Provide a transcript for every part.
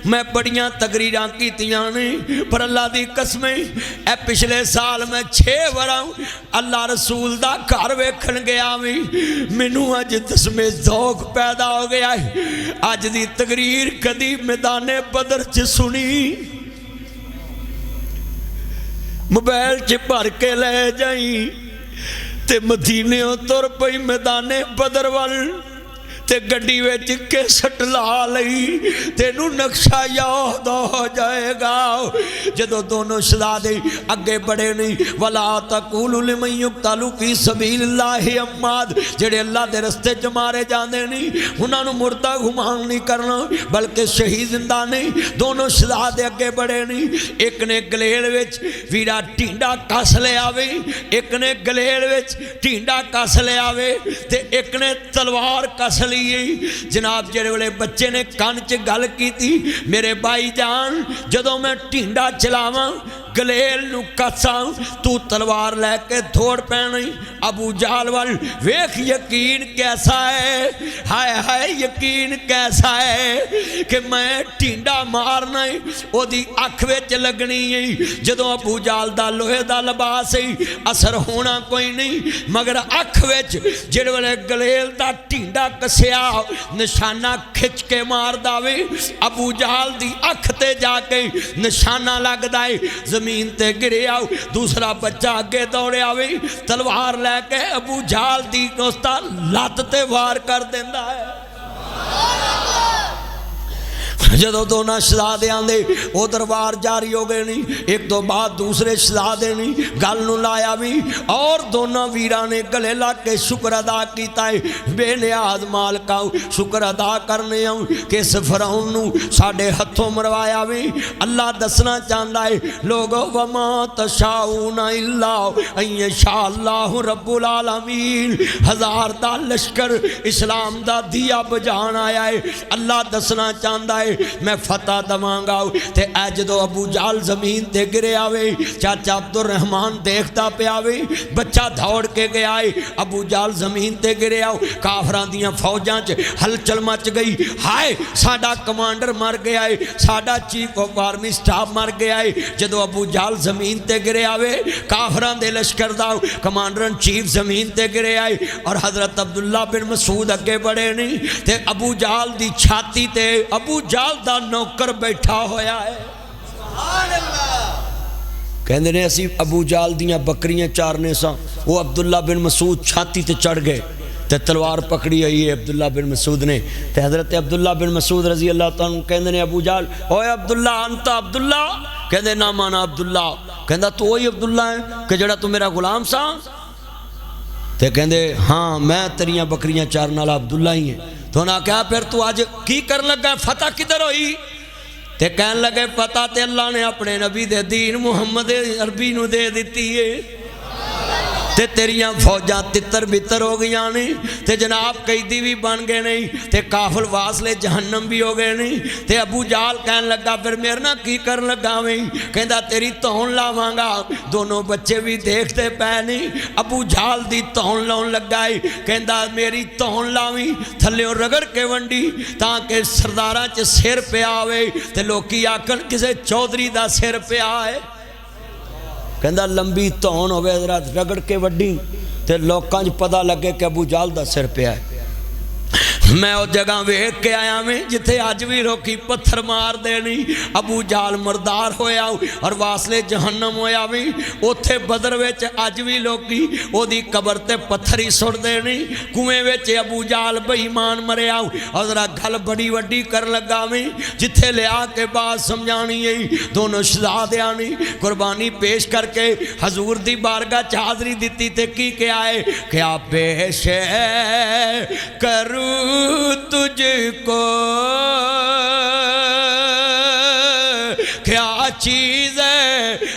میں بڑیاں تقریراں کیتیاں نے پر اللہ دی قسمیں اے پچھلے سال میں 6 وراں اللہ رسول دا گھر ویکھن گیا وی مینوں اج دسمیں ذوق پیدا ہو گیا ہے اج دی تقریر کدی میدان بدر چ سنی موبائل چ بھر کے لے جائیں تے مدینیوں تر پئی میدان بدر وال تے گڈی وچ کیسٹ لا لئی تینوں نقشہ یاد ہو جائے گا جدو دونوں شہزادے اگے بڑھے نہیں ولا تقولوا لمن یقتل فی سبیل اللہ اموات جڑے اللہ دے رستے چ مارے جاندے نہیں انہاں نوں مردہ گمان نہیں کرنا بلکہ شہید زندہ نہیں دونوں شہزادے اگے بڑھے نہیں ایک نے گلیل وچ ویرا ٹینڈا کس لے آوے ایک نے گلیل وچ ٹینڈا کس لے آوے تے ایک نے تلوار کس لی جناب جڑے والے بچے نے کان چ گل کی تھی میرے بھائی جان جدوں میں ٹینڈا چلاواں گلیل نو کساں تو تلوار لے کے دوڑ پینی ابو جہل وال ویکھ یقین کیسا ہے ہائے ہائے یقین کیسا ہے کہ میں ٹینڈا مارنا ہے او دی اکھ وچ لگنی ہے جدوں ابو جہل دا لوہے دا لباس ہے اثر ہونا کوئی نہیں مگر اکھ وچ جڑے والے گلیل دا ٹینڈا کسیا نشانہ کھچ کے مار داوے ابو جہل دی اکھ تے جا کے نشانہ لگ دائے زمین تے گرے آؤ دوسرا بچہ آگے دوڑے آوے تلوار لے کے ابو جہل دی دوستا لات تے وار کر دیندہ ہے جدو دونوں شہزادے آندے وہ دربار جاری ہو گئے نہیں ایک دو بعد دوسرے شہزادے نہیں گل نو لایا بھی اور دونوں ویراں نے گلے لا کے شکر ادا کیتا ہے بے نیاز مالکا شکر ادا کرنے آؤں کہ اس فرعون نو ساڑے ہتھوں مروایا بھی اللہ دسنا چاہتا ہے لوگو وما تشاؤون الا ان یشاء اللہ رب العالمین 1000 دا لشکر اسلام دا دیا بجان آیا ہے اللہ دسنا چاہتا ہے میں فتح دمانگا تے اے جدو ابو جہل زمین تے گرے آوے چاچا عبد الرحمن دیکھتا پہ آوے بچہ دوڑ کے گیا ہے ابو جہل زمین تے گرے آو کافران دیاں فوجاں چ ہلچل مچ گئی ہائے ساڈا کمانڈر مر گیا ہے ساڈا چیف آف آرمی سٹاف مر گیا ہے جدو ابو جہل زمین تے گرے آوے کافران دے لشکر دا کمانڈرن چیف زمین تے گرے آئے اور حضرت عبداللہ بن مسعود اگے بڑھے نہیں تے ابو جہل دی چھاتی تے ابو جہل دا نوکر بیٹھا ہویا ہے سبحان اللہ کہندے نے اسی ابو جہل دیاں بکریاں چارنے سا وہ عبداللہ بن مسعود چھاتی تے چڑھ گئے تے تلوار پکڑی آئی ہے عبداللہ بن مسعود نے تے حضرت عبداللہ بن مسعود رضی اللہ تعالیٰ کہندے نے ابو جہل اوے عبداللہ انتا عبداللہ کہندے نا مانا عبداللہ کہندہ تو وہی عبداللہ ہے کہ جڑا تو میرا غلام سا تے کہندے ہاں میں تیریاں بکریاں چارنے والا عبداللہ ہی ہیں تو نہ کہا پھر تو آج کی کر لگا فتح کدھر ہوئی تے کہن لگے فتح تے اللہ نے اپنے نبی دے دین محمد عربی نو دے دیتی ہے تے تیریاں فوجاں تتر بتر ہو گیا نہیں تے جناب قیدی بھی بن گئے نہیں تے کافل واصلے جہنم بھی ہو گئے نہیں تے ابو جہل کہن لگا پھر میرے نا کی کر لگا میں کہندہ تیری تون لاوانگا دونوں بچے بھی دیکھتے پہ نہیں ابو جہل دی تون لاؤن لگائی کہندہ میری تون لاویں تھلیوں رگڑ کے ونڈی تاکہ سرداراں چے سر پہ آوے تے لوکی آکن کسے چودری دا سر پہ آئے کہندہ لمبی تون ہوئے حضرات رگڑ کے وڈی تے لوکاں پتہ لگے کہ ابو جہل دا سر پہ آئے میں وہ جگہ ویکھ کے آیا میں جتھے آج بھی روکی پتھر مار دینی ابو جہل مردار ہویا اور واصلے جہنم ہویا بھی اوتھے بدر ویچ آج بھی لوکی او دی قبر تے پتھر ہی سڑ دینی کنویں ویچ ابو جہل بے ایمان مرے آؤ اور ذرا گھل بڑی وڈی کر لگا میں جتھے لے آ کے بات سمجھانی ہے دونوں شہزادے آنی قربانی پیش کر کے حضور دی بارگاہ چادری دیتی تے کی کے آئے کیا پیش کروں تجھ کو کیا چیز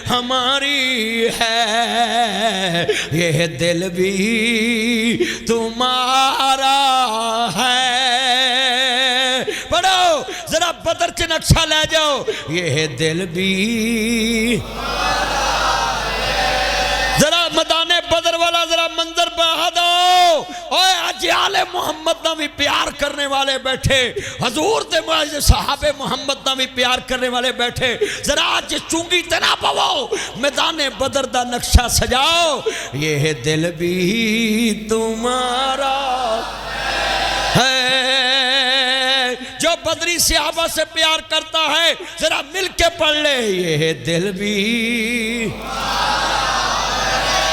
ہماری ہے یہ دل بھی تمہارا ہے پڑھو ذرا بدر کے نقشہ لے جاؤ یہ دل بھی ذرا میدان بدر والا ذرا منظر بہا دو اوے اجیال محمد نہ بھی پیار کرنے والے بیٹھے, حضور دے صحابہ محمد نہ بھی پیار کرنے والے بیٹھے. ذرا آج چونگی تے نہ پاؤ, میدان بدر دا نقشہ سجاؤ. یہ دل بھی تمہارا ہے جو بدری صحابہ سے پیار کرتا ہے. ذرا مل کے پڑھ لے, یہ دل بھی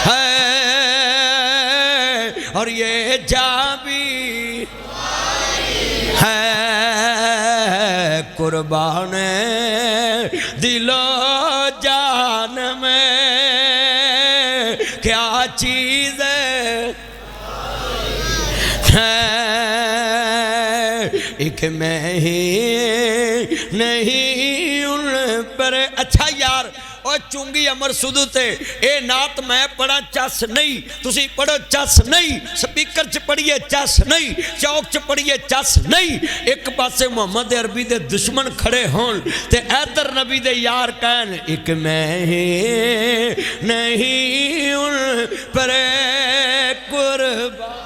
ہے اور یہ جاں بھی ہے, قربان دل و جان میں کیا چیز ہے, ایک میں ہی نہیں ان پر. اچھا یار اور چونگی امر سدو تے اے نات میں پڑھا چس نہیں, تسی پڑھو چس نہیں, سپیکر چ پڑھیے چس نہیں, چوک چ پڑھیے چس نہیں. ایک پاسے محمد عربی دے دشمن کھڑے ہون تے ایدر نبی دے یار کہن ایک میں ہی نہیں ان پر قربان.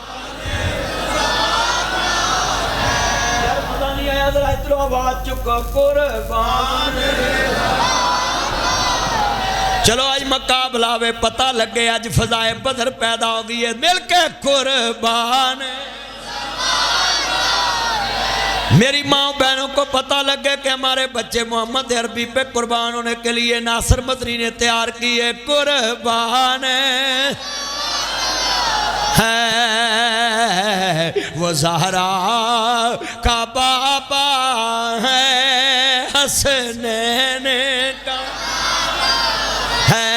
یار مزہ نہیں آیا, ذرا اترو آواز چکا قربان. چلو آج مقابلہ وے پتہ لگے, آج فضائے بدر پیدا ہو گئی ہے, مل کے قربان. میری ماں بہنوں کو پتہ لگے کہ ہمارے بچے محمد عربی پہ قربان ہونے کے لیے ناصر مدنی نے تیار کیے. قربان ہے وہ زہرا کا بابا ہے, حسنین کا ہے.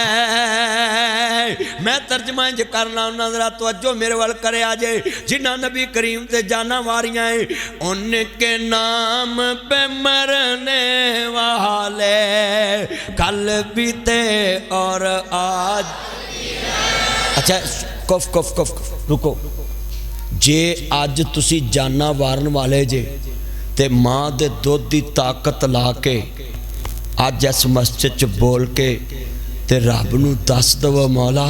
میں ترجمہ انج کرنا ہوں, ذرا توجہ میرے وال کرے آجے. جنہ نبی کریم تے جانا واریاں ہیں ان کے نام پہ مرنے والے کل بھی تے اور آج. اچھا کف رکو, جے آج تسی جانا وارن والے جے تے ماں دے دودھ دی طاقت لا کے آج اس مسجد چ بول کے تے رب نو دس دو مولا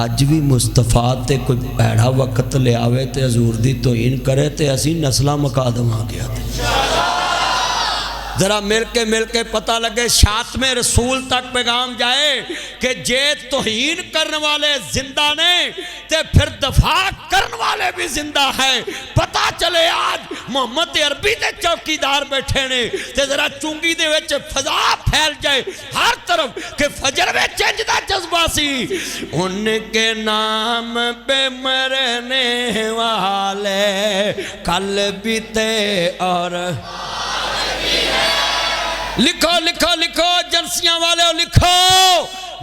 آج بھی مصطفیٰ تے کوئی پیڑا وقت لے آوے تے حضور دی توہین کرے تے اسی نسلہ مقادم آ گیا تے. ذرا مل کے پتہ لگے شاتم رسول تک پیغام جائے کہ جے توہین کرنے والے زندہ نے تے پھر دفاع کرنے والے بھی زندہ ہیں. پتہ چلے آج محمد عربی دے چوکیدار بیٹھے نے تے ذرا چونگی دے وچ فضا پھیل جائے ہر طرف کہ فجر میں چنجدہ جذبہ سی. ان کے نام پہ مرنے والے کل بھی تے اور لکھو جلسیاں والے لکھو,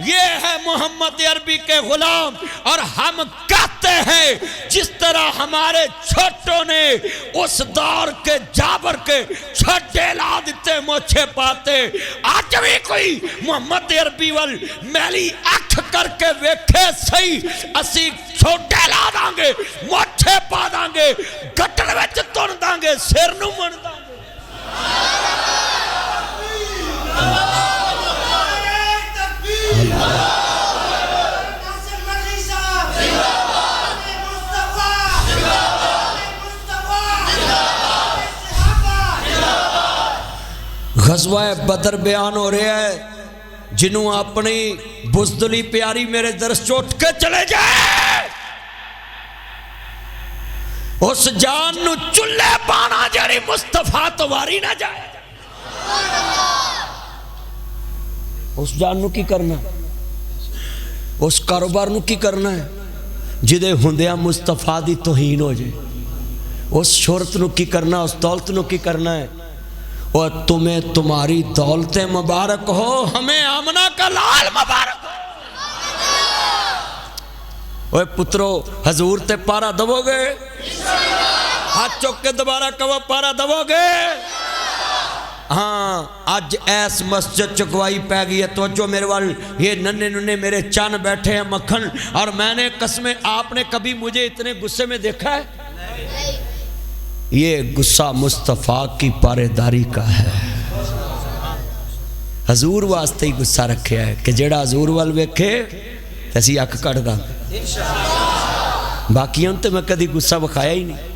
یہ ہے محمد عربی کے غلام. اور ہم کہتے ہیں جس طرح ہمارے چھوٹوں نے اس دور کے جابر کے چھوٹے لا دیتے موچھے پاتے, آج بھی کوئی محمد عربی وال میلی اکھ کر کے ویکھے سہی اسی چھوٹے لا دانگے, موچھے پا دانگے, گٹر وچ تن دانگے, سر نو من دانگے. غزوہ بدر بیان ہو رہا ہے, جنہوں اپنی بزدلی پیاری میرے درس چوٹ کے چلے جائے اس جان نو چلے بانا جاری مصطفیٰ تواری نہ جائے. اس جان نو کی کرنا ہے, اس کاروبار نو کی کرنا ہے جدے ہندیاں مصطفیٰ دی توہین ہو جائے, اس شہرت نو کی کرنا, اس دولت نو کی کرنا ہے. اور تمہیں تمہاری دولتیں مبارک ہو, ہمیں آمنہ کا لال مبارک ہو. اوہ پترو حضور تے پارا دبو گے, ہاتھ چوک کے دوبارہ کہو پارا دبو گے. ہاں آج ایس مسجد چکوائی پہ گئی ہے, توجہ میرے وال, یہ ننے ننے میرے چان بیٹھے ہیں مکھن, اور میں نے قسمیں آپ نے کبھی مجھے اتنے غصے میں دیکھا ہے؟ یہ غصہ مصطفیٰ کی پارےداری کا ہے. حضور واسطے ہی غصہ رکھے ہے کہ جیڑا حضور وال ویکھے تسی اکھ کٹ دا. باقیاں تے میں کدی غصہ بکھایا ہی نہیں.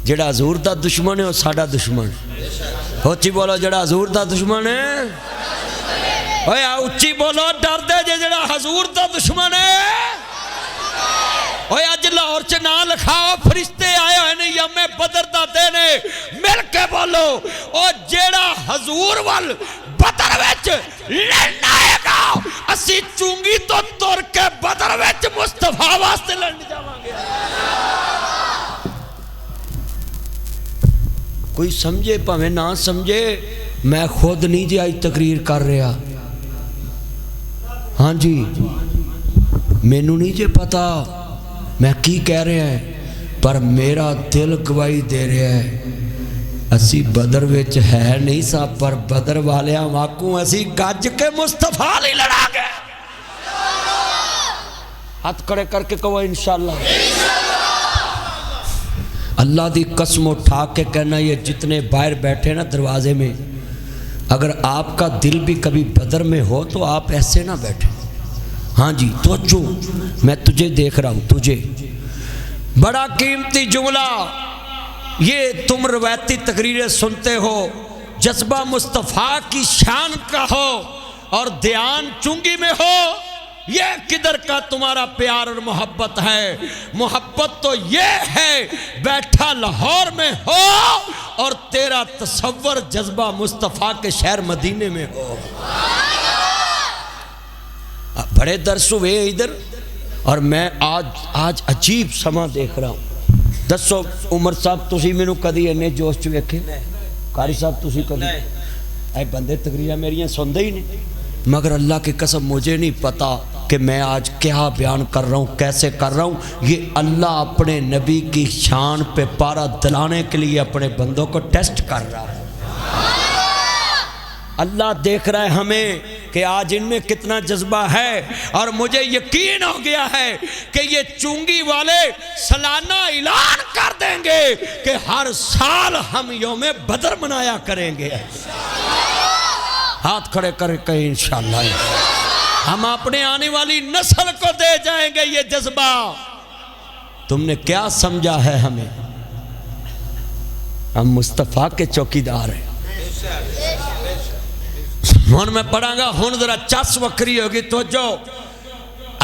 جڑا حضور دا دشمن ہے وہ ساڈا دشمن. اچھی بولو جڑا حضور دا دشمن ہے. اوے اچھی بولو ڈر دے جے جڑا حضور دا دشمن ہے. اوے اج لاہور چ نہ لکھاؤ فرشتے آئے ہوئے نے یوم بدر دا دن مل کے بولو او جیڑا حضور وال بدر وچ لڑن آئے گا اسی چونگی تو تر کے بدر وچ مصطفیٰ واسطے لڑن جاواں گے. کوئی سمجھے پاویں نہ سمجھے میں خود نہیں جی آج تقریر کر رہا. ہاں جی مینوں نہیں جی پتا میں کی کہہ رہا ہے پر میرا دل گواہی دے رہا ہے اسی بدر وچ ہے نہیں سا پر بدر والیاں واقعوں اسی گج کے مصطفیٰ لی لڑا گئے. ہاتھ کھڑے کر کے کہو انشاءاللہ. اللہ دی قسم اٹھا کے کہنا یہ جتنے باہر بیٹھے نا دروازے میں اگر آپ کا دل بھی کبھی بدر میں ہو تو آپ ایسے نہ بیٹھیں. ہاں جی توجہ میں تجھے دیکھ رہا ہوں. تجھے بڑا قیمتی جملہ یہ تم روایتی تقریریں سنتے ہو جذبہ مصطفیٰ کی شان کا ہو اور دھیان چونگی میں ہو. یہ کدھر کا تمہارا پیار اور محبت ہے. محبت تو یہ ہے بیٹھا لاہور میں ہو اور تیرا تصور جذبہ مصطفیٰ کے شہر مدینے میں ہو. بڑے درس ہوئے ادھر اور میں آج عجیب سما دیکھ رہا ہوں. دسو عمر صاحب تسی میں نو کدی انہیں جوش چو ویکھے قاری صاحب تسی کدی اے بندے تقریریں میریاں سندے ہی نہیں مگر اللہ کی قسم مجھے نہیں پتا کہ میں آج کیا بیان کر رہا ہوں کیسے کر رہا ہوں. یہ اللہ اپنے نبی کی شان پہ پارا دلانے کے لیے اپنے بندوں کو ٹیسٹ کر رہا ہے. اللہ دیکھ رہا ہے ہمیں کہ آج ان میں کتنا جذبہ ہے اور مجھے یقین ہو گیا ہے کہ یہ چونگی والے سالانہ اعلان کر دیں گے کہ ہر سال ہم یوم بدر منایا کریں گے. ہاتھ کھڑے کر کے انشاءاللہ ہم اپنے آنے والی نسل کو دے جائیں گے یہ جذبہ. تم نے کیا سمجھا ہے ہمیں؟ ہم مصطفیٰ کے چوکیدار ہیں. ہون میں پڑھاں گا ہون ذرا چس وکری ہوگی توجہ.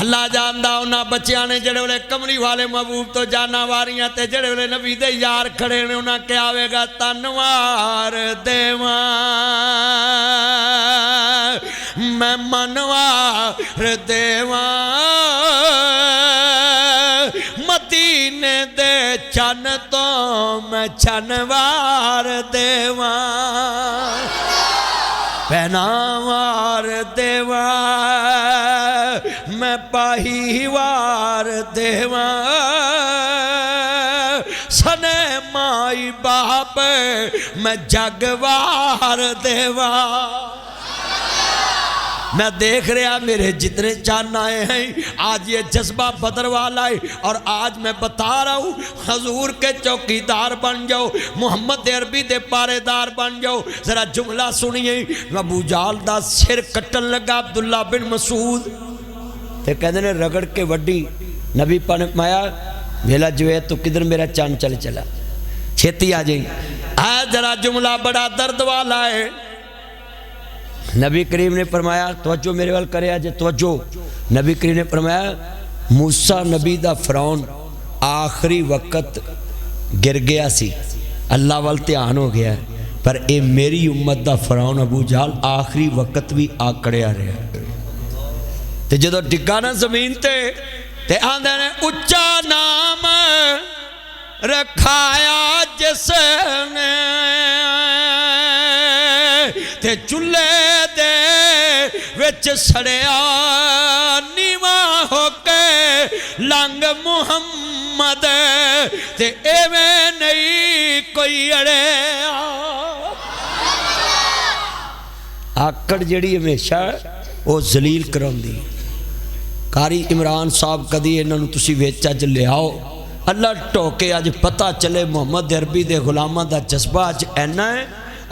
اللہ جاندہ انہاں بچیاں نے جڑے والے کمری والے محبوب تو جانا واریاں تے جڑے والے نبی دے یار کھڑے نے انہاں کیا آوے گا تنوار دیوان میں منوار دیوان مدینے دے چن تو میں چنوار دیوان پہناوار دیوان میں پاہیوار دیوان سنے مائی باپ میں جگوار دیوان. میں دیکھ رہا میرے جتنے چاند آئے ہیں آج یہ جذبہ بدر والا ہے اور آج میں بتا رہا ہوں حضور کے چوکیدار بن جاؤ محمد عربی دے پارے دار بن جاؤ. ذرا جملہ سنیے ابو جہل دا سر کٹن لگا عبداللہ بن مسعود تے کہتے ہیں رگڑ کے وڈی نبی پایا ویلا جو ہے تو کدھر میرا چاند چلے چلا چھیتی آ جائیں. آج ذرا جملہ بڑا درد والا ہے. نبی کریم نے فرمایا توجہ میرے وال کرے آجے توجہ. نبی کریم نے فرمایا موسیٰ نبی دا فرعون آخری وقت گر گیا سی اللہ وال دھیان ہو گیا پر اے میری امت دا فرعون ابو جہل آخری وقت بھی آکڑیا رہا تے جدو ڈگا نا زمین تے آندے نے اچا نام رکھایا جس نے تے چلے دے وچ سڑیا نیواں ہو کے لنگ محمد تے ایویں نہیں کوئی اڑے. آکڑ جڑی ہمیشہ وہ ذلیل کراندی. قاری عمران صاحب کدی انہاں نوں تسی وچ اج لیاؤ اللہ ٹوکے اج پتہ چلے محمد عربی دے غلاماں دا جذبہ اج اینا ہے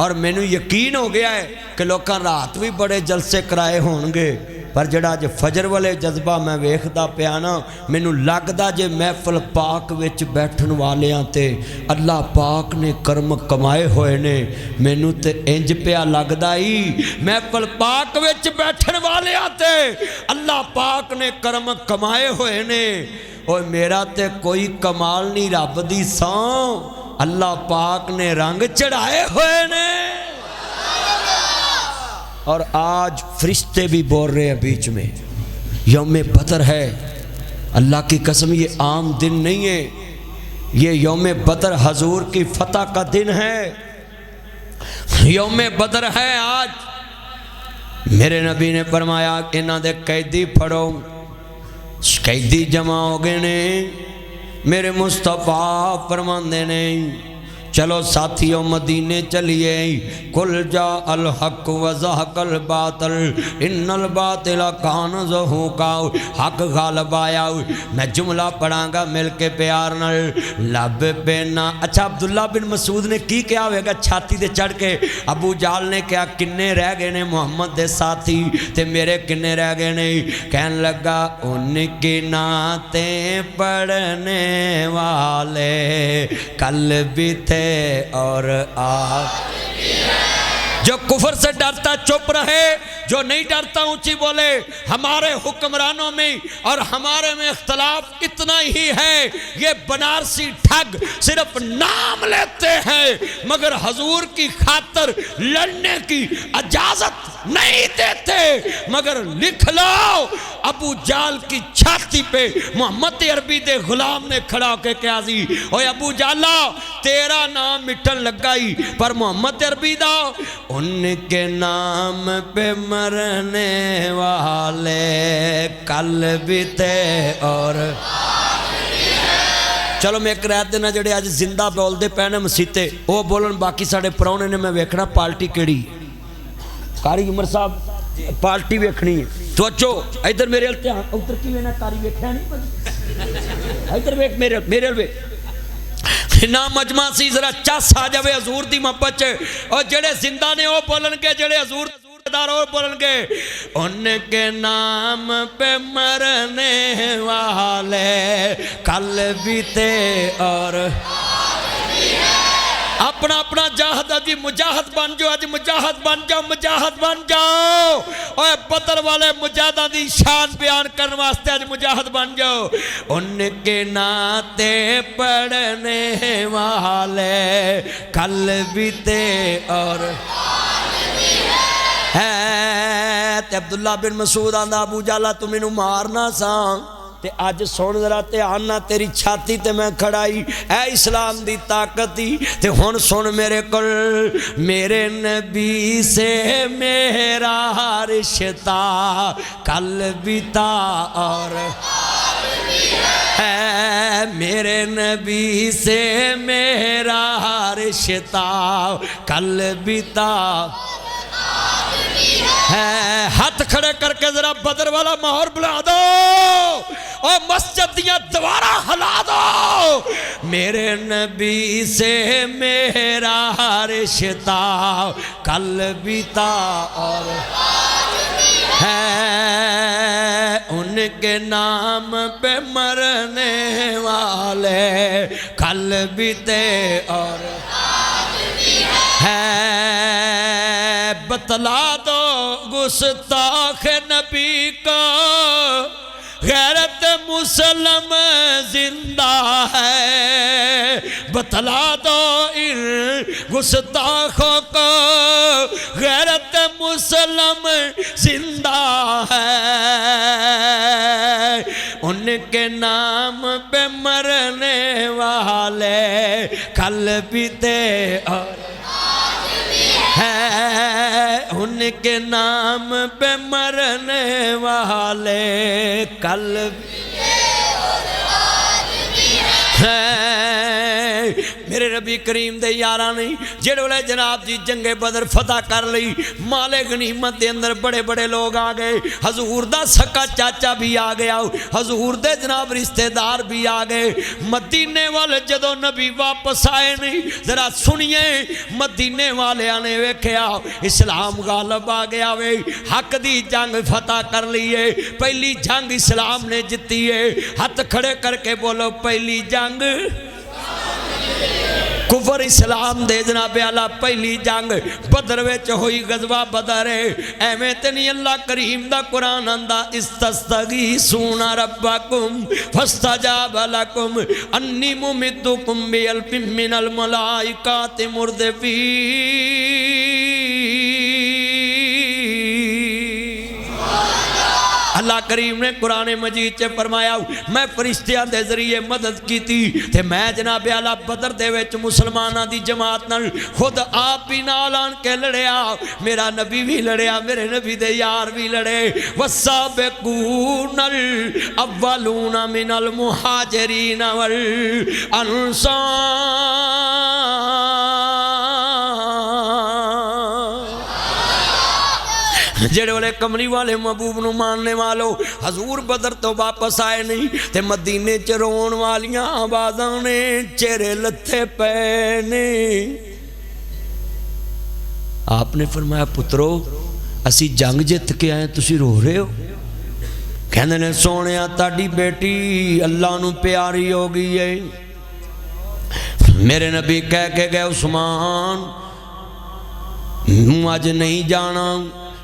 اور میں نے یقین ہو گیا ہے کہ لوکاں رات بھی بڑے جلسے کرائے ہون گے پر جڑا اج فجر والے جذبہ میں ویکھدا پیا نا مینوں لگدا جے محفل پاک وچ بیٹھن والیاں تے اللہ پاک نے کرم کمائے ہوئے نے مینوں تے انج پیا لگدا ہی محفل پاک وچ بیٹھن والیاں تے اللہ پاک نے کرم کمائے ہوئے نے اوے میرا تے کوئی کمال نہیں رب دی ساں اللہ پاک نے رنگ چڑھائے ہوئے نے اور آج فرشتے بھی بول رہے ہیں بیچ میں یوم بدر ہے اللہ کی قسم یہ عام دن نہیں ہے یہ یوم بدر حضور کی فتح کا دن ہے یوم بدر ہے آج میرے نبی نے فرمایا انہاں دے قیدی پھڑو قیدی جمع ہو گئے نے میرے مصطفیٰ فرماندے نے چلو ساتھیوں مدینے چلیے کل جا الحق وزہق الباطل ان الباطل کان زہوقا حق غالب آیا میں جملہ پڑھاں گا مل کے پیار نال لب بینا اچھا عبداللہ بن مسعود نے کی کیا ہوئے گا چھاتی دے چڑھ کے ابو جال نے کیا کنے رہ گئے نے محمد دے ساتھی تے میرے کنے رہ گئے نے کہن لگا ان کی نعتیں پڑھنے والے کل بھی تھے اور جو کفر سے ڈرتا چپ رہے جو نہیں ڈرتا اونچی بولے ہمارے حکمرانوں میں اور ہمارے میں اختلاف اتنا ہی ہے یہ بنارسی ٹھگ صرف نام لیتے ہیں مگر حضور کی خاطر لڑنے کی اجازت نہیں دیتے مگر لکھ لو ابو جال کی چھاتی پہ محمد عربی دے غلام نے کھڑا ہو کے کیا دی اوے ابو جالا تیرا نام مٹن لگائی پر محمد عربی دا ان کے نام پہ مرنے والے کل بھی تھے اور چلو میں ایک رات دینا جڑے آج زندہ بول دے پہنے مسیتے وہ بولن باقی ساڑھے پرونے نے میں ویکھنا پارٹی کیڑی کاری عمر صاحب پارٹی ویکھنی ہے تو اچھو ادھر میرے التحان ادھر کی وینا کاری ویکھیا نہیں ادھر ویکھ میرے ویکھ نا مجمع سی ذرا چس آ جاوے حضور دی محبت اور جڑے زندہ نے وہ بولن کے جڑے حضور دار اور بولن کے ان کے نام پہ مرنے والے کل بھی تھے اور اپنا اپنا جاہد آجی مجاہد بن جاؤ آج مجاہد بن جاؤ اوہ بدر والے مجاہدہ دی شان بیان کرنے واسطے آج مجاہد بن جاؤ ان کے نعتیں پڑھنے والے کل بھی تھے اور ہے تے عبداللہ بن مسعود آندہ ابو جالا تم انہوں مارنا ساں تے آج سن ذرا تے آنا تیری چھاتی تے میں کھڑائی اے اسلام دی طاقتی تے ہون سن میرے کل میرے نبی سے میرا رشتہ کل بھی تھا اور ہے میرے نبی سے میرا رشتہ کل بھی تھا ہے ہاتھ کھڑے کر کے ذرا بدر والا مہر بلا دو اور مسجد دیا دوارہ ہلا دو میرے نبی سے میرا رشتہ کل بھی تھا اور ہے ان کے نام پہ مرنے والے کل بھی تھے اور ہے بتلا دو گستاخ نبی کو غیرت مسلم زندہ ہے بتلا دو ان گستاخوں کو غیرت مسلم زندہ ہے ان کے نام پہ مرنے والے کل بھی تھے اور ہے ان کے نام پہ مرنے والے کل بھی ہے میرے نبی کریم دے یاراں نے جڑے ویلے جناب جی جنگ بدر فتح کر لئی، مال غنیمت دے اندر بڑے بڑے لوگ آ گئے، حضور دا سکا چاچا بھی آ گیا، حضور دے جناب رشتہ دار بھی آ گئے۔ مدینے والے جدو نبی واپس آئے نہیں، ذرا سنیے مدینے والیاں نے ویکھیا اسلام غالب آ گیا وے، حق دی جنگ فتح کر لیے، پہلی جنگ اسلام نے جتی ہے۔ ہاتھ کھڑے کر کے بولو پہلی جنگ کفر اسلام دے جناب اعلیٰ پہلی جنگ بدر وچ ہوئی، غزوہ بدر ہے۔ ایویں تے نہیں اللہ کریم دا قرآن آندا استستغیثون ربکم فاستجاب لکم انی ممدکم بألف من الملائکات مردفین۔ اللہ کریم نے قرآن مجید چے فرمایا میں فرشتیاں دے ذریعے مدد کی تھی تے میں جناب اعلیٰ بدر دے وچ مسلمانہ دی جماعت نال خود آپ ہی نال آن کے لڑیا، میرا نبی بھی لڑیا، میرے نبی دے یار بھی لڑے۔ والسابقون الاولون من المہاجرین والانصار۔ جڑے والے کملی والے محبوب نو ماننے والو حضور بدر تو واپس آئے نہیں تے مدینے چ رون والیاں آوازاں نے چہرے لتھے پے نے۔ آپ نے فرمایا پترو اسی جنگ جت کے آئے تسی رو رہے ہو؟ کہنے نے سونیا تاڑی بیٹی اللہ نو پیاری ہو گئی ہے۔ میرے نبی کہہ کے گئے عثمان آج نہیں جانا،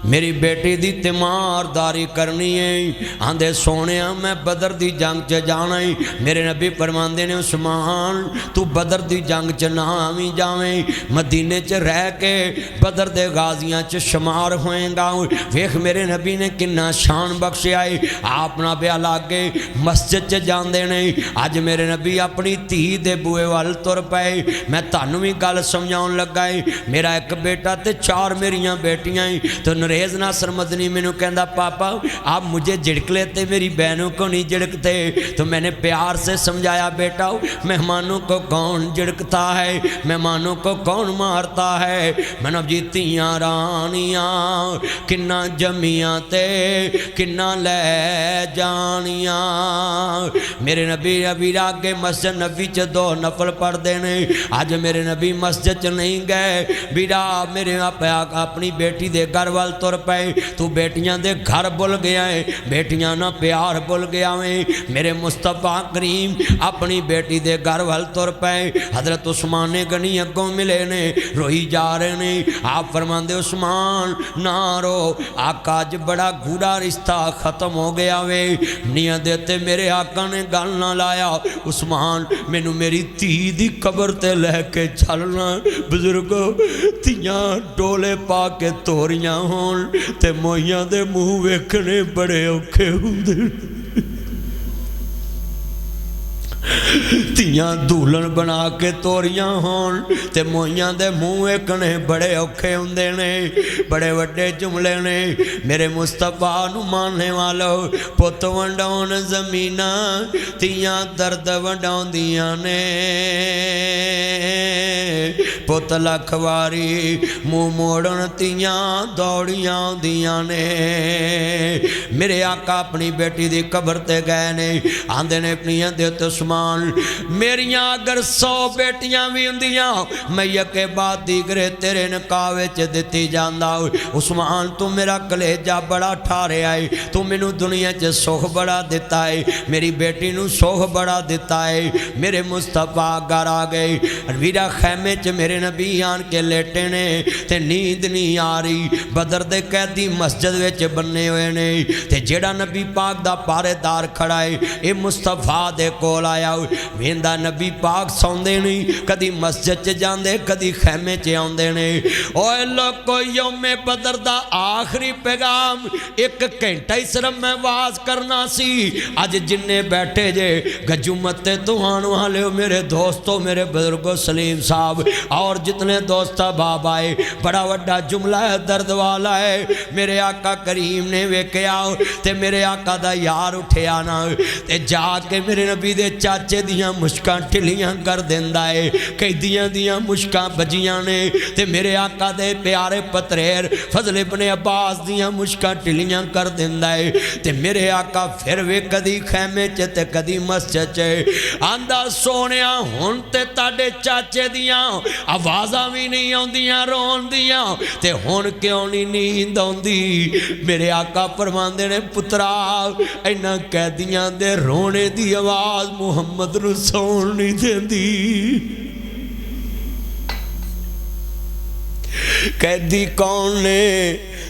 میری بیٹی دی تیمارداری کرنی ہے۔ آندے سونے میں بدر دی جنگ چ جانا ہے۔ میرے نبی فرماندے نے عثمان تو بدر دی جنگ چ نہ آویں جاویں، مدینے چ رہ کے بدر دے غازیاں چ شمار ہوئیں گا۔ ویکھ میرے نبی نے کنا شان بخشیا ہے۔ آپ نہ بیا لاگے مسجد چ جاندے نے۔ اج میرے نبی اپنی دھی دے بوئے وال تر پئے۔ میں تانوں وی گل سمجھاؤن لگا ہے، میرا ایک بیٹا تے 4 میریاں بیٹیاں ہیں۔ تو ریز ناصر مدنی میں نو کہندا پاپا آپ مجھے جھڑک لیتے میری بہنوں کو نہیں جھڑکتے۔ تو میں نے پیار سے سمجھایا بیٹا مہمانوں کو کون جھڑکتا ہے، مہمانوں کو کون مارتا ہے؟ میں نے جیتیاں رانیاں کنہ جمیاں تے کنہ لے جانیاں۔ میرے نبی ابھی آگے مسجد نبی چ 2 نفل پڑھ دینے۔ آج میرے نبی مسجد چ نہیں گئے، بیڑا میرے اپنی بیٹی دے گھر وال تر پئے۔ تو بیٹیاں دے گھر بھول گیا ہے، بیٹیاں نہ پیار بھول گیا ہے۔ میرے مصطفیٰ کریم اپنی بیٹی دے گھر وال تر پئے۔ حضرت عثمان غنی اگوں ملے نے، روئی جا رہے نے۔ آپ فرماندے عثمان نہ رو، آقا اج بڑا گھوڑا رشتہ ختم ہو گیا وے۔ نیاں دیتے میرے آقا نے گل نہ لایا، عثمان مینوں میری دھی دی قبر تے لے کے چلنا۔ بزرگو تیاں ڈولے پا کے توریاں ہون تے موئیاں دے منہ ویکھنے بڑے اوکھے ہوندے، تیاں دولن بنا کے توریاں ہون تے موئیاں دے منہ ویکھنے بڑے اوکھے ہوندے نے۔ بڑے وڈے جملے نے میرے مصطفیٰ نو ماننے والو۔ پت ونڈاؤن زمیناں تیاں درد ونڈاؤندیاں نے، پت لکھ واری منہ موڑن تیاں دوڑیاں دیاں نے۔ میرے آقا اپنی بیٹی دی قبر تے گئے نے، آندے نے اپنی دے تو عثمان میریاں اگر 100 بیٹیاں بھی ہوندیاں میں یکے بعد دیگرے تیرے نکاح وچ دتی جاندا۔ عثمان تو میرا کلیجہ بڑا ٹھارے آئے، تو مینوں دنیا چ سوخ بڑا دیتا ہے، میری بیٹی نو سوخ بڑا دیتا ہے۔ میرے مصطفیٰ گھر آ گئے، ویرا خیمے چ میرے نبی آن کے لیٹے نے تے نیند نہیں آ رہی۔ بدر دے قیدی مسجد وچ بننے ہوئے نے تے جیڑا نبی پاک دا پارے دار کھڑا ہے اے مصطفیٰ دے کول آیا ویندا نبی پاک سوندے نہیں، کدی مسجد چ جاندے کدی خیمے چ آندے نے۔ اوے لوکو یوم بدر دا آخری پیغام 1 گھنٹہ ہی صرف میں واز کرنا سی۔ اج جننے بیٹھے جے گجومت توہان والے میرے دوستو، میرے بزرگو، سلیم صاحب اور جتنے دوست باب آئے، بڑا وڈا جملہ ہے، درد والا ہے۔ میرے آقا کریم نے ویکھیا تے میرے آقا دا یار اٹھے آنا تے جا کے میرے نبی دے چاچے دیاں مشکاں ٹھلیاں کر دیندا ہے قیدیاں دیاں مشکاں بجیاں نے تے میرے آقا دے پیارے پتریر فضل ابن عباس دیاں مشکاں ٹھلیاں کر دیندا ہے تے میرے آقا پھر وے کدی خیمے چ تے کدی مسجد چ آندا سونیا ہن تے تاڈے چاچے دیاں آوازاں وی نہیں آوندیاں رون دیاں تے ہن کیوں نہیں نیند آوندی میرے آقا فرماندے نے پترا اینا قیدیاں دے رونے دی آواز محمد نو سون نہیں دیندی قیدی کون نے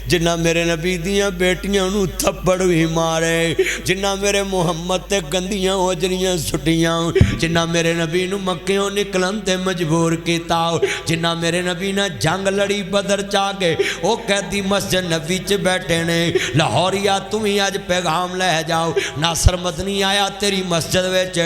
جنہ میرے نبی دیاں بیٹیاں نو تھپڑ بھی مارے جنہ میرے محمد تے گندیاں اوجریاں سٹیاں جنہ میرے نبی نو مکیوں نکلن تے مجبور کیتا جنہ میرے نبی نہ جنگ لڑی بدر چاگے او قیدی مسجد نبی چ بیٹھے نے لاہوریا تمہیں آج پیغام لے جاؤ ناصر مدنی آیا تیری مسجد وچ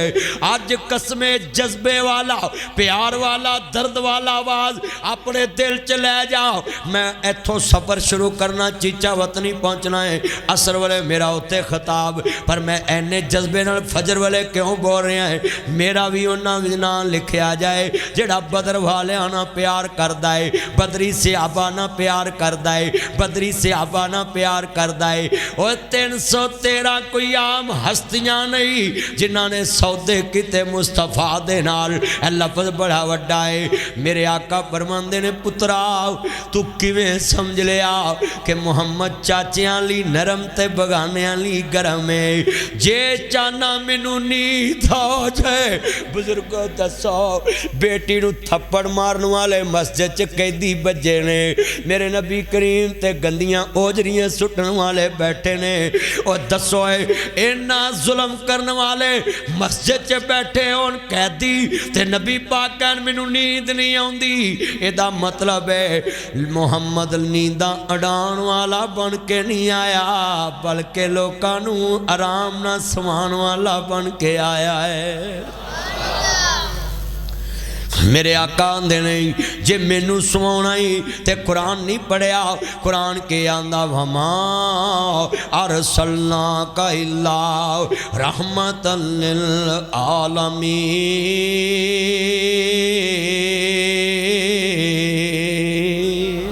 آج قسم جذبے والا پیار والا درد والا آواز اپنے دل چ لے جاؤ میں ایتھوں سفر شروع کرنا چیچا وطنی پہنچنا ہے عصر والے میرا ہوتے خطاب پر میں اینے جذبے نال فجر والے کیوں بول رہے ہیں میرا بھی انہاں نام لکھیا جائے جڑا بدر والے آنا پیار کردہ ہے بدری صحابہ نہ پیار کردہ ہے بدری صحابہ نہ پیار کردہ ہے اور 313 کوئی عام ہستیاں نہیں جنہاں نے سودے کیتے مصطفیٰ دے نال اے لفظ بڑا وڈا ہے میرے آقا فرماندے نے پترا تو کیویں سمجھ لیا کہ محمد چاچیاں لی نرم تے بگانیاں لی گرم ہے جے چانا مینوں نیند آ جائے بزرگوں دسو بیٹی نو تھپڑ مارن والے مسجد چ قیدی بجے نے میرے نبی کریم تے گندیاں اوجریاں سٹن والے بیٹھے نے اور دسو اینا ظلم کرن والے مسجد چ بیٹھے ہون قیدی تے نبی پاک کہن مینوں نیند نہیں آوندی اے دا مطلب ہے محمد نینداں اڑان والا بن کے نہیں آیا بلکہ لوکاں نو آرام نہ سمان والا بن کے آیا ہے میرے آقا آندے نہیں جے مینوں سوانا ہی تے قرآن نہیں پڑھیا قرآن کے آندہ وما ارسلناک الا رحمت للعالمین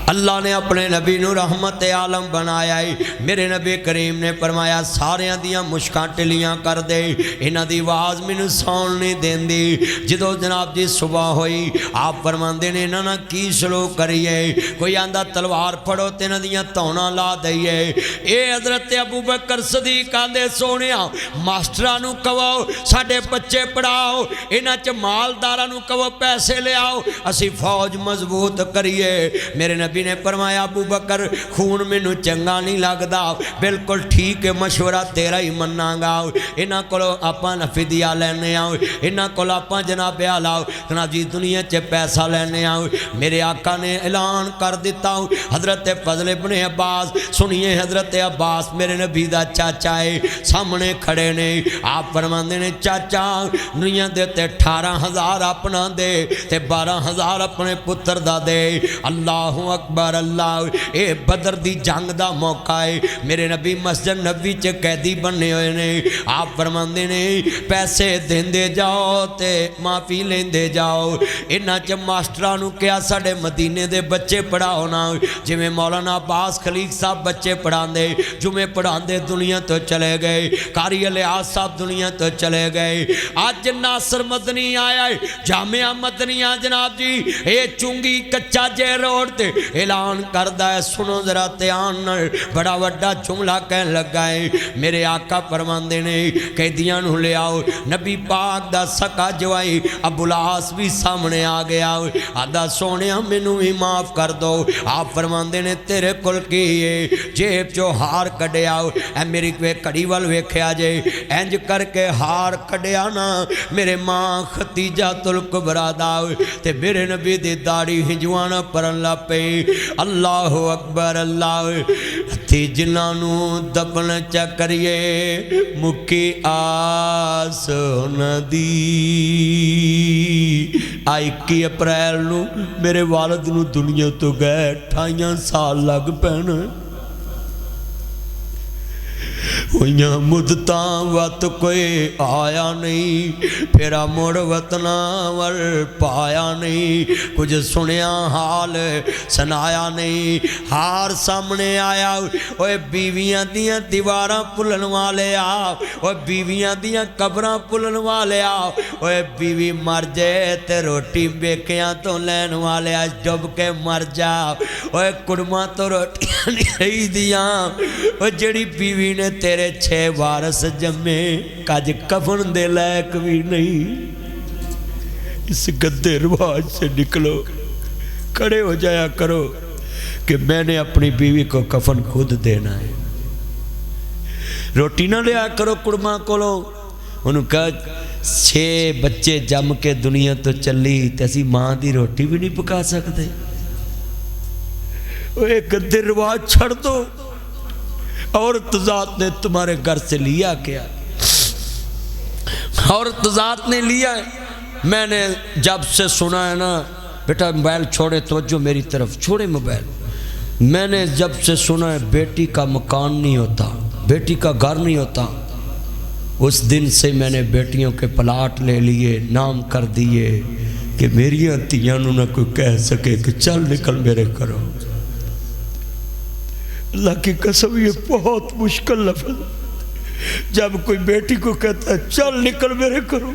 اللہ نے اپنے نبی نو رحمت عالم بنایا ہے میرے نبی کریم نے فرمایا ساریاں دیاں مشکاں ٹلیاں کر دے انہاں دی آواز مینوں سون نہیں دیندی جدو جناب جی صبح ہوئی آپ فرماندے نے انہاں نال کی سلوک کریے کوئی آندا تلوار پھڑو تے انہاں دیاں تونا لا دئیے اے حضرت ابو بکر صدیق آندے سونیا ماسٹراں نو کہو ساڈے بچے پڑھاؤ انہاں چ مالداراں نو کہو پیسے لے آؤ اسی فوج مضبوط کریے میرے نبی نے فرمایا ابو بکر خون مینوں چنگا نہیں لگدا بالکل ٹھیک ہے مشورہ تیرا ہی مننا گا انہاں کولو آپاں فدیہ لینے آؤ انہاں کولو آپاں جناب اعلیٰ جناب جی دنیا چ پیسہ لینے آؤ میرے آقا نے اعلان کر دیتا حضرت فضل ابن عباس سنیے حضرت عباس میرے نبی دا چاچا ہے سامنے کھڑے نے آپ فرماندے نے چاچا دنیا دے تے 18,000 اپنا دے تے 12,000 اپنے پتر دا دے اللہ اکبر اللہ اے بدر دی جنگ دا موقع ہے میرے نبی مسجد نبی چ قیدی بننے ہوئے نے آپ فرماندے نے پیسے دیندے جاؤ تے معافی لیندے جاؤ انہاں چ ماسٹراں نو کیا ساڈے مدینے دے بچے پڑھاؤ نا جویں مولانا عباس خلیق صاحب بچے پڑھاندے جمعے پڑھاندے دنیا تو چلے گئے قاری الیاس صاحب دنیا تو چلے گئے آج ناصر مدنی آیا ہے جامعہ مدنیہ جناب جی اے چونگی کچا جے روڈ تے اعلان کردہ ہے سنو ذرا تیان بڑا وڈا جملہ کہن لگا ہے میرے آقا فرماندے نے قیدیاں نو لے آؤ نبی پاک دا سکا جوائی ابو العاص بھی سامنے آ گیا آدھا سونیا مینوں ہی معاف کر دو آپ فرماندے نے تیرے کل کیے جیب جو ہار کڈے آؤ اے میری کوئی کڑی وال ویکھیا جے انج کر کے ہار کڈیا نا میرے ماں ختیجہ الکبریٰ دا تے میرے نبی دی داڑھی ہنجوانا پرن لا پے اللہ اکبر اللہ تی جنانو دبن چکریے مکی آس ندی 21 اپریل نو میرے والد نو دنیا تو گئے 28 سال لگ پہنے ہوئیاں مدتاں وقت کوئی آیا نہیں، پھرا مڑ وطنا ور پایا نہیں، کچھ سنیا حال سنایا نہیں، ہار سامنے آیا اوے بیویاں دیاں دیواراں پلن والے آ، اوے بیویاں دیاں قبراں پلن والے آ، اوے بیوی مر جائے تے روٹی بیکیاں تو لین والے آ، ڈب کے مر جا، اوے کڑماں تو روٹیاں نہیں رہی دیاں، اوے جڑی بیوی نے تیرے 6 وارث جمے کج کفن دے لائق بھی نہیں۔ اس گندے رواج سے نکلو، کھڑے ہو جایا کرو کہ میں نے اپنی بیوی کو کفن خود دینا ہے۔ روٹی نہ لیا کرو کڑماں کولو، انہوں کہا 6 بچے جم کے دنیا تو چلی تے اسی ماں دی روٹی بھی نہیں پکا سکتے۔ ایک گندے رواج چھڑ دو، عورت ذات نے تمہارے گھر سے لیا کیا؟ عورت ذات نے لیا ہے۔ میں نے جب سے سنا ہے نا بیٹا موبائل چھوڑے، توجہ میری طرف، چھوڑے موبائل، میں نے جب سے سنا ہے بیٹی کا مکان نہیں ہوتا، بیٹی کا گھر نہیں ہوتا، اس دن سے میں نے بیٹیوں کے پلاٹ لے لیے، نام کر دیے کہ میری تیاں نہ کوئی کہہ سکے کہ چل نکل میرے کرو۔ اللہ کی قسم یہ بہت مشکل لفظ، جب کوئی بیٹی کو کہتا ہے چل نکل میرے کرو۔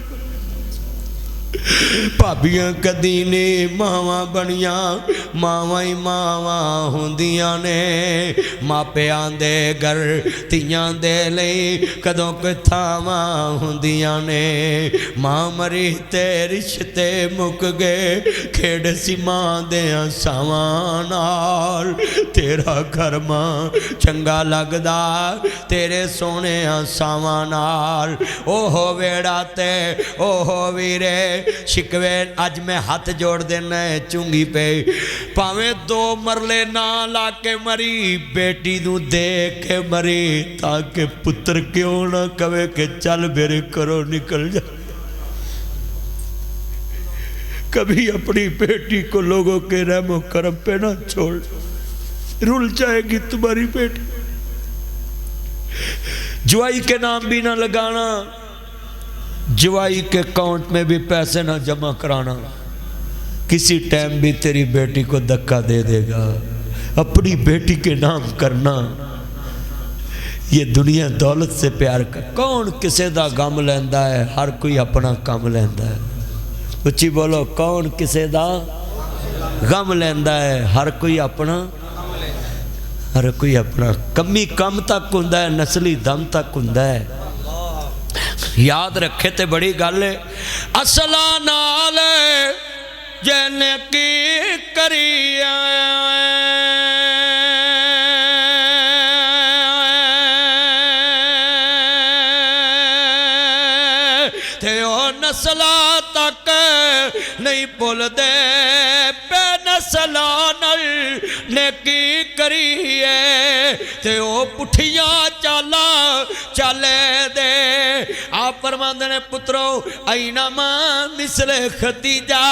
پابیاں کدینے ماواں بنیاں، ماواں ہی ماواں ہوندیاں نے، ماپیاں دے گھر تیاں دے لئی کدوں کوئی تھاواں ہوندیاں نے، ماں مری تے رشتے مک گئے، کھیڑ سی ماں دیاں ساواں نال، تیرا گھر ماں چنگا لگدا تیرے سونے ساواں نال، او ہو ویڑا تے او ہو ویرے شکوے اج میں ہاتھ جوڑ دینا ہے چونگی پہ، پاویں 2 مرلے نہ لا کے مری، بیٹی نو دیکھ کے مری، تاکہ پتر کیوں نہ کہے کہ چل میرے کرو نکل جا۔ کبھی اپنی بیٹی کو لوگوں کے رحم و کرم پہ نہ چھوڑ، رول جائے گی تمہاری بیٹی۔ جوائی کے نام بھی نہ لگانا، جوائی کے اکاؤنٹ میں بھی پیسے نہ جمع کرانا، کسی ٹائم بھی تیری بیٹی کو دھکا دے دے گا۔ اپنی بیٹی کے نام کرنا، یہ دنیا دولت سے پیار کر، کون کسے دا غم لیندا ہے، ہر کوئی اپنا کام لیندا ہے۔ اچھی بولو، کون کسے دا غم لیندا ہے، ہر کوئی اپنا، ہر کوئی اپنا، کمی کم تک ہوندا ہے، نسلی دم تک ہوندا ہے۔ یاد رکھے تے بڑی گل ہے، اصلا نال جن کی کری تے او نسلا تک نہیں بھول دے، بے نسلا نال نیکی کریے تے او پٹھیاں چالا چلے دے۔ آپ فرماندے نے پترو اینما مثل ختیجہ،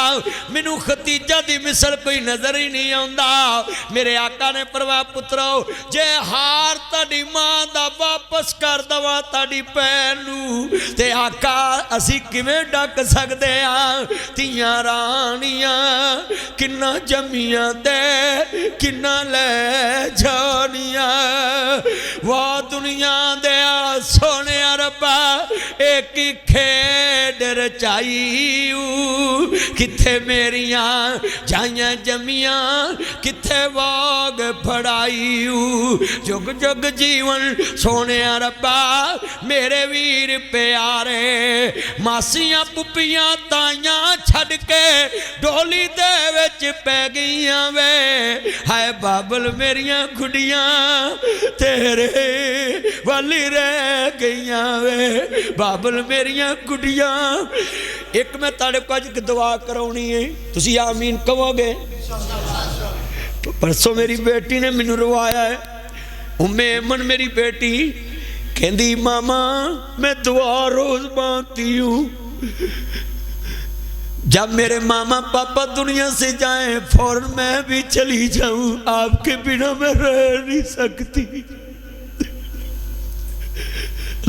مینوں ختیجہ دی مثل کوئی نظر ہی نہیں آندا۔ میرے آقا نے فرمایا پترو جے ہار تاڈی ماں دا واپس کر دوا تاڈی بہن نوں تے آقا اسی کیویں ڈک سکدے ہاں؟ تیاں رانیاں کنا جمیاں دے کنا لے جانیاں، واہ دنیا دیا سونے ربا ایک ہی کھیڈ رچائیو، کتھے میریاں جائیاں جمیاں کتھے واگ پھڑائیو، جگ جگ جیون سونے ربا میرے ویر پیارے، ماسیاں پپیاں تائیاں چھڑ کے ڈولی دے وچ پہ گئیاں وے، ہائے بابل میریاں گھڑیاں تیرے والی رہ گئیاں وے، بابل میریاں گھڑیاں۔ ایک میں تاڑے کو اج دعا کرونی ہے، تسی آمین کہو گے؟ پرسوں میری بیٹی نے منو روایا ہے، ایمن میری بیٹی کہندی ماما میں دعا روز مانگتی ہوں، جب میرے ماما پاپا دنیا سے جائیں فوراً میں بھی چلی جاؤں، آپ کے بنا میں رہ نہیں سکتی۔